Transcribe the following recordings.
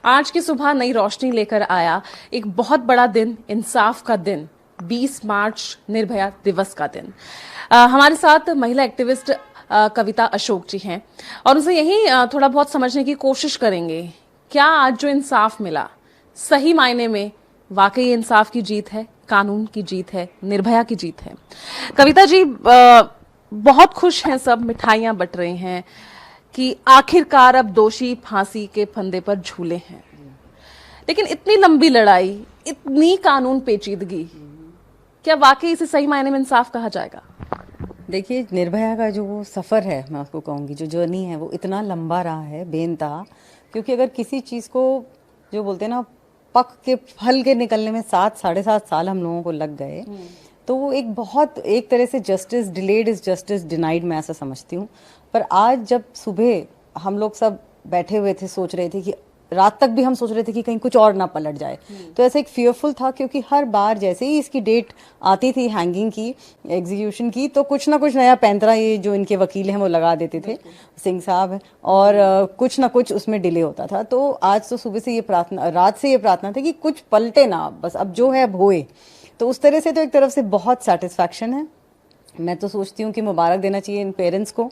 आज की सुबह नई रोशनी लेकर आया एक बहुत बड़ा दिन, इंसाफ का दिन, 20 मार्च निर्भया दिवस का दिन। हमारे साथ महिला एक्टिविस्ट कविता अशोक जी हैं और उनसे यही थोड़ा बहुत समझने की कोशिश करेंगे। क्या आज जो इंसाफ मिला सही मायने में वाकई इंसाफ की जीत है, कानून की जीत है, निर्भया की जीत है? कविता जी, बहुत खुश हैं सब, मिठाइयां बट रहे हैं कि आखिरकार अब दोषी फांसी के फंदे पर झूले हैं। लेकिन इतनी लंबी लड़ाई, इतनी कानून पेचीदगी, क्या वाकई इसे सही मायने में इंसाफ कहा जाएगा? देखिए, निर्भया का जो वो सफ़र है, मैं उसको कहूँगी जो जर्नी है, वो इतना लंबा रहा है बेइंतहा। क्योंकि अगर किसी चीज़ को जो बोलते हैं ना, पक के फल के निकलने में 7-7.5 साल हम लोगों को लग गए, तो वो एक तरह से justice delayed is justice denied, मैं ऐसा समझती हूँ। पर आज जब सुबह हम लोग सब बैठे हुए थे, सोच रहे थे कि रात तक भी हम सोच रहे थे कि कहीं कुछ और ना पलट जाए, तो ऐसा एक फियरफुल था। क्योंकि हर बार जैसे ही इसकी डेट आती थी हैंगिंग की, एग्जीक्यूशन की, तो कुछ ना कुछ नया पैंतरा ये जो इनके वकील हैं वो लगा देते थे, सिंह साहब, और कुछ ना कुछ उसमें डिले होता था। तो आज तो सुबह से ये प्रार्थना, रात से ये प्रार्थना थी कि कुछ पलटे ना, बस अब जो है अब होए। तो उस तरह से तो एक तरफ से बहुत सेटिस्फैक्शन है। मैं तो सोचती हूँ कि मुबारक देना चाहिए इन पेरेंट्स को,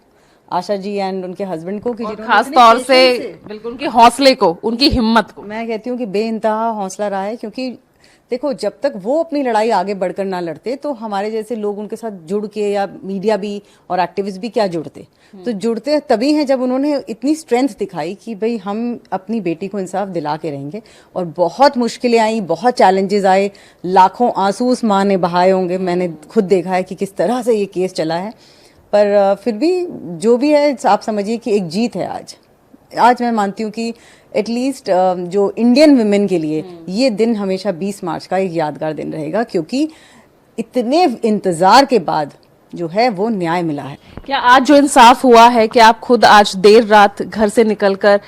आशा जी एंड उनके हस्बैंड को, कि खास तौर से बिल्कुल उनके हौसले को, उनकी हिम्मत को। मैं कहती हूँ कि बेइंतहा हौसला रहा है। क्योंकि देखो, जब तक वो अपनी लड़ाई आगे बढ़कर ना लड़ते, तो हमारे जैसे लोग उनके साथ जुड़ के, या मीडिया भी और एक्टिविस्ट भी क्या जुड़ते, तो जुड़ते तभी हैं जब उन्होंने इतनी स्ट्रेंथ दिखाई कि भाई हम अपनी बेटी को इंसाफ दिला के रहेंगे। और बहुत मुश्किलें आई, बहुत चैलेंजेस आए, लाखों आंसू उस माँ ने बहाए होंगे। मैंने खुद देखा है कि किस तरह से ये केस चला है। पर फिर भी जो भी है, आप समझिए कि एक जीत है आज मैं मानती हूँ कि एटलीस्ट जो इंडियन वुमेन के लिए ये दिन हमेशा 20 मार्च का एक यादगार दिन रहेगा। क्योंकि इतने इंतजार के बाद जो है वो न्याय मिला है। क्या आज जो इंसाफ हुआ है, क्या आप खुद आज देर रात घर से निकलकर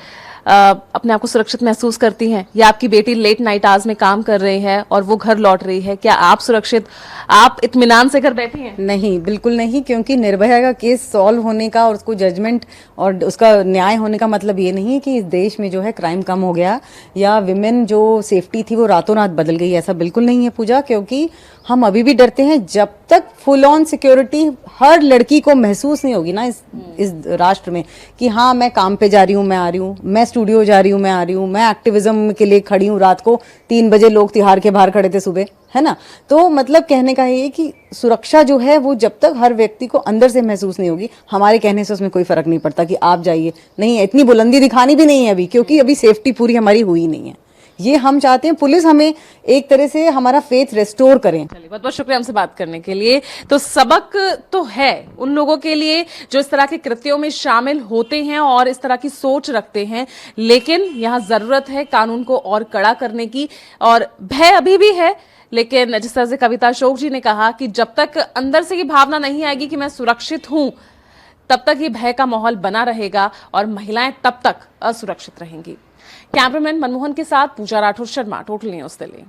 अपने आप को सुरक्षित महसूस करती हैं, या आपकी बेटी लेट नाइट आवर्स में काम कर रही है और वो घर लौट रही है, क्या आप सुरक्षित, आप इत्मीनान से घर बैठी हैं? नहीं, बिल्कुल नहीं। क्योंकि निर्भया का केस सॉल्व होने का और उसको जजमेंट और उसका न्याय होने का मतलब ये नहीं है कि इस देश में जो है क्राइम कम हो गया, या विमेन जो सेफ्टी थी वो रातों रात बदल गई। ऐसा बिल्कुल नहीं है पूजा। क्योंकि हम अभी भी डरते हैं, जब तक फुल ऑन सिक्योरिटी हर लड़की को महसूस नहीं होगी ना इस राष्ट्र में, कि हाँ मैं काम पे जा रही हूँ, मैं आ रही हूँ, मैं स्टूडियो जा रही हूँ, मैं आ रही हूँ, मैं एक्टिविज्म के लिए खड़ी हूँ। रात को 3 बजे लोग तिहाड़ के बाहर खड़े थे सुबह, है ना। तो मतलब कहने का ये कि सुरक्षा जो है वो जब तक हर व्यक्ति को अंदर से महसूस नहीं होगी, हमारे कहने से उसमें कोई फर्क नहीं पड़ता कि आप जाइए। नहीं, इतनी बुलंदी दिखानी भी नहीं है अभी, क्योंकि अभी सेफ्टी पूरी हमारी हुई नहीं है। ये हम चाहते हैं पुलिस हमें एक तरह से हमारा फेथ रेस्टोर करें। चलिए, बहुत बहुत शुक्रिया हमसे बात करने के लिए। तो सबक तो है उन लोगों के लिए जो इस तरह के कृत्यों में शामिल होते हैं और इस तरह की सोच रखते हैं, लेकिन यहाँ जरूरत है कानून को और कड़ा करने की। और भय अभी भी है, लेकिन जिस तरह से कविता अशोक जी ने कहा कि जब तक अंदर से ये भावना नहीं आएगी कि मैं सुरक्षित हूं, तब तक ये भय का माहौल बना रहेगा और महिलाएं तब तक असुरक्षित रहेंगी। कैमरामैन मनमोहन के साथ पूजा राठौर शर्मा, टोटल न्यूज़ दिल्ली।